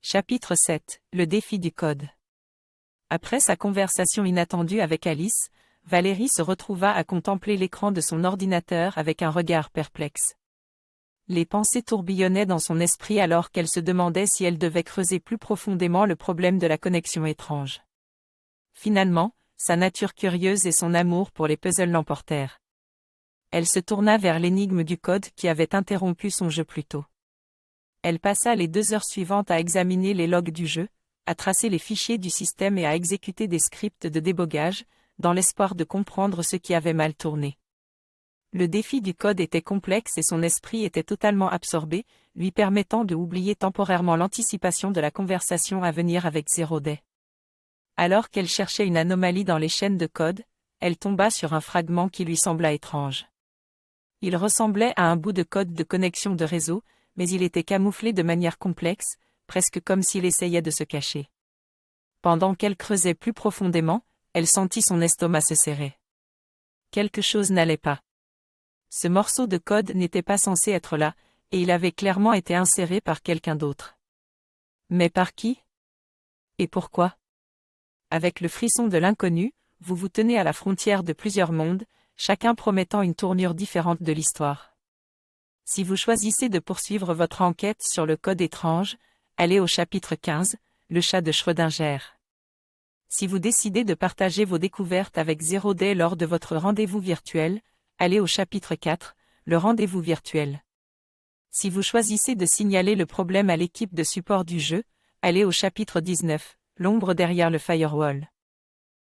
Chapitre 7. Le défi du code. Après sa conversation inattendue avec Alice, Valérie se retrouva à contempler l'écran de son ordinateur avec un regard perplexe. Les pensées tourbillonnaient dans son esprit alors qu'elle se demandait si elle devait creuser plus profondément le problème de la connexion étrange. Finalement, sa nature curieuse et son amour pour les puzzles l'emportèrent. Elle se tourna vers l'énigme du code qui avait interrompu son jeu plus tôt. Elle passa les 2 heures suivantes à examiner les logs du jeu, à tracer les fichiers du système et à exécuter des scripts de débogage, dans l'espoir de comprendre ce qui avait mal tourné. Le défi du code était complexe et son esprit était totalement absorbé, lui permettant de oublier temporairement l'anticipation de la conversation à venir avec Zero Day. Alors qu'elle cherchait une anomalie dans les chaînes de code, elle tomba sur un fragment qui lui sembla étrange. Il ressemblait à un bout de code de connexion de réseau, mais il était camouflé de manière complexe, presque comme s'il essayait de se cacher. Pendant qu'elle creusait plus profondément, elle sentit son estomac se serrer. Quelque chose n'allait pas. Ce morceau de code n'était pas censé être là, et il avait clairement été inséré par quelqu'un d'autre. Mais par qui? Et pourquoi? Avec le frisson de l'inconnu, vous vous tenez à la frontière de plusieurs mondes, chacun promettant une tournure différente de l'histoire. Si vous choisissez de poursuivre votre enquête sur le code étrange, allez au chapitre 15, le chat de Schrödinger. Si vous décidez de partager vos découvertes avec Zero Day lors de votre rendez-vous virtuel, allez au chapitre 4, le rendez-vous virtuel. Si vous choisissez de signaler le problème à l'équipe de support du jeu, allez au chapitre 19, l'ombre derrière le firewall.